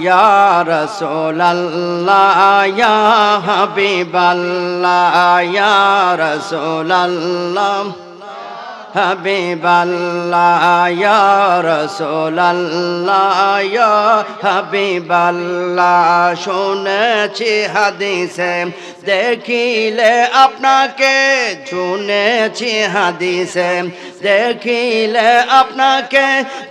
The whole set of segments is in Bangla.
ইয়া রাসূলাল্লাহ ইয়া হাবিবাল্লাহ ইয়া রাসূলাল্লাহ হাবিবাল্লাহ ইয়া রাসূলাল্লাহ ইয়া হাবিবাল্লাহ শুনেছি হাদিসে দেখিলে আপনাকে শুনেছি হাদিসে দেখিলে আপনাকে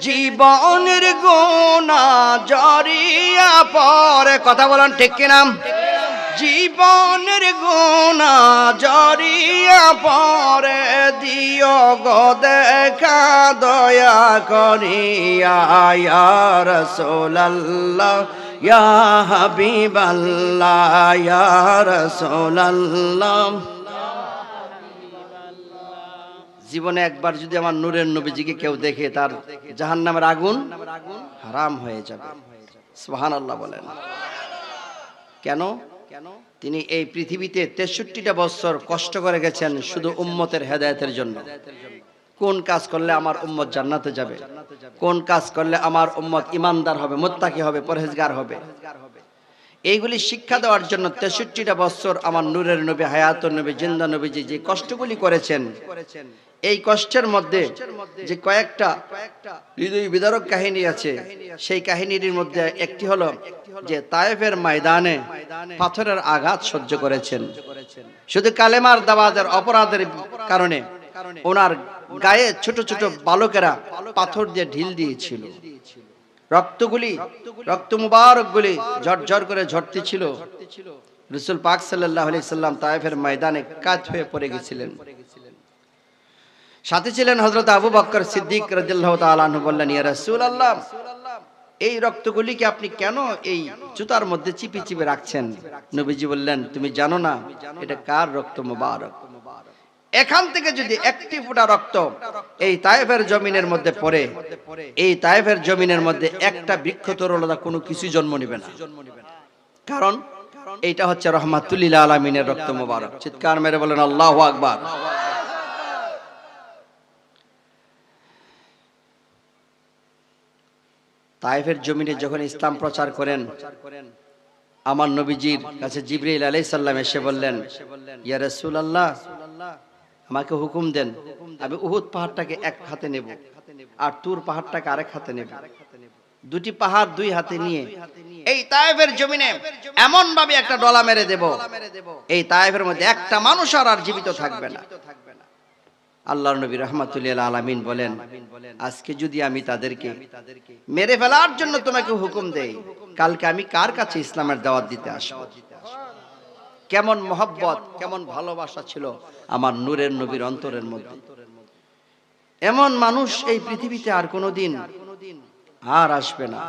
জীবনের গুনাহ জড়িয়া পড়ে কথা বলেন ঠিক কিনা জীবনের গুনাহ জড়িয়া পড়ে দিও গো দেখা দয়া করিয়া ইয়া রাসূলাল্লাহ ইয়া হাবিবাল্লাহ ইয়া রাসূলাল্লাহ জীবনে একবার যদি আমার নূরের নবীজিকে কেউ দেখে তার জাহান্নামের আগুন হারাম হয়ে যাবে সুবহানাল্লাহ বলেন কেন তিনি এই পৃথিবীতে 63টা বছর কষ্ট করে গেছেন শুধু উম্মতের হেদায়েতের জন্য কোন কাজ করলে আমার উম্মত জান্নাতে যাবে কোন কাজ করলে আমার উম্মত ঈমানদার হবে মুত্তাকি হবে পরহেজগার হবে এইগুলি শিক্ষা দেওয়ার জন্য 63টা বছর আমার নূরের নবী হায়াতুন নবী জিন্দা নবীজি যে কষ্টগুলি করেছেন এই কষ্টের মধ্যে যে কয়েকটা হৃদয় বিদারক কাহিনী আছে সেই কাহিনীর মধ্যে একটি হলো যে তায়েফের ময়দানে পাথরের আঘাত সহ্য করেছেন শুধু কালেমার দাওয়াতের অপরাধের কারণে ওনার গায়ে ছোট ছোট বালকেরা পাথর দিয়ে ঢিল দিয়েছিল রক্ত মুবারকগুলি ঝরঝর করে ঝরতেছিল রাসূল পাক সাল্লাল্লাহু আলাইহি সাল্লাম তায়েফের ময়দানে কাত হয়ে পড়ে গেছিলেন সাথে ছিলেন হযরত আবু বকর সিদ্দিক রাদিয়াল্লাহু তাআলা আনহু বললেন ইয়া রাসূলুল্লাহ এই রক্তগুলিকে আপনি কেন এই জুতার মধ্যে চিপে চিপে রাখছেন নবীজি বললেন তুমি জানো না এটা কার রক্ত মুবারক এখান থেকে যদি একটি ফোঁটা রক্ত এই তায়েফের জমিনের মধ্যে পড়ে এই তায়েফের জমিনের মধ্যে একটা বৃক্ষ তরুলতা কোনো কিছু জন্ম নেবে না কারণ এইটা হচ্ছে রাহমাতুল লিল আলামিনের রক্ত মুবারক চিৎকার মেরে বলেন আল্লাহু আকবার তায়েফের জমিনে যখন ইসলাম প্রচার করেন আমার নবীজির কাছে জিবরাইল আলাইহিস সালাম এসে বললেন ইয়া রাসূলুল্লাহ আমাকে হুকুম দেন আমি উহুদ পাহাড়টাকে এক হাতে নেব আর তুর পাহাড়টাকে আরেক হাতে নেব দুটি পাহাড় দুই হাতে নিয়ে এই তায়েফের জমিনে এমন ভাবে একটা ডলা মেরে দেব এই তায়েফের মধ্যে একটা মানুষ আর জীবিত থাকবে না আল্লাহর নবী রাহমাতুল লিল আলামিন বলেন আজকে যদি আমি তাদেরকে মেরে ফেলার জন্য তোমাকে হুকুম দেই কালকে আমি কার কাছে ইসলামের দাওয়াত দিতে আসব কেমন মহব্বত কেমন ভালোবাসা ছিল আমার নূরের নবীর অন্তরের মধ্যে এমন মানুষ এই পৃথিবীতে আর কোনোদিন আর আসবে না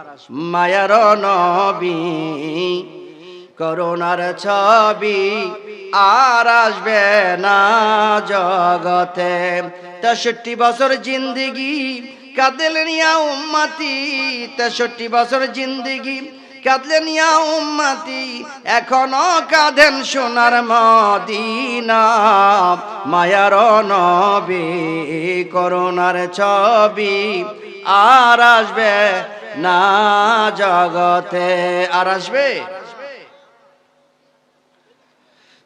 মায়ার নবী করুণার ছবি আর আসবে না জগতে 63 বছর জিন্দেগি কাঁদলেন ইয়া উম্মতি 63 বছর জিন্দেগি কাঁদলেন ইয়া উম্মতি এখনো কাঁদেন সোনার মদিনা মায়ার নবী করুণার ছবি আর আসবে না জগতে আর আসবে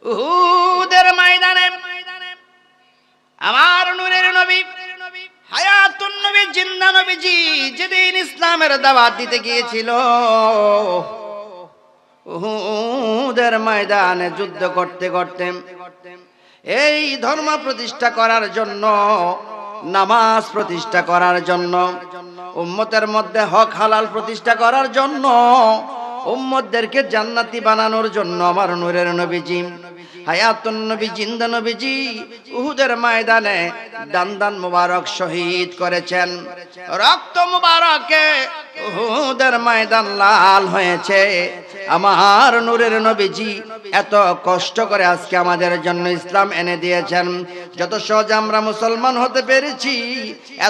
উহুদের ময়দানে আমার নূরের নবী হায়াতুন নবী জিন্দা নবীজি যেদিন ইসলামের দাওয়াত দিতে গিয়েছিল উহুদের ময়দানে যুদ্ধ করতে করতে এই ধর্ম প্রতিষ্ঠা করার জন্য নামাজ প্রতিষ্ঠা করার জন্য উম্মতের মধ্যে হক হালাল প্রতিষ্ঠা করার জন্য উম্মতদেরকে জান্নাতি বানানোর জন্য আমার নূরের নবীজি হায়াতুন নবী জিন্দা নবীজি উহুদের ময়দানে দান মুবারক শহীদ করেছেন রক্ত মুবারকে উহুদের ময়দান লাল হয়েছে আমার নূরের নবীজি এত কষ্ট করে আজকে আমাদের জন্য ইসলাম এনে দিয়েছেন যত সহজে আমরা মুসলমান হতে পেরেছি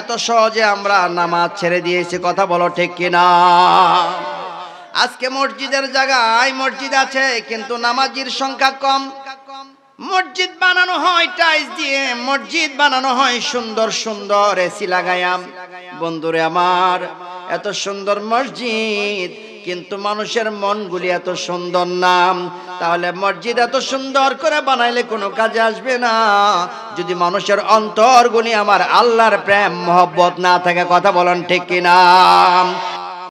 এত সহজে আমরা নামাজ ছেড়ে দিয়েছি কথা বলো ঠিক কিনা আজকে মসজিদের জায়গায় মসজিদ আছে কিন্তু নামাজির সংখ্যা কম মসজিদ বানানো হয় টাইলস দিয়ে মসজিদ বানানো হয় সুন্দর সুন্দর এসি লাগায়াম বন্ধুরে আমার এত সুন্দর মসজিদ কিন্তু মানুষের মনগুলি এত সুন্দর না। তাহলে মসজিদ এত সুন্দর করে বানাইলে কোনো কাজে আসবে না যদি মানুষের অন্তরগুলি আমার আল্লাহর প্রেম মহব্বত না থাকে। কথা বলেন ঠিক কিনা?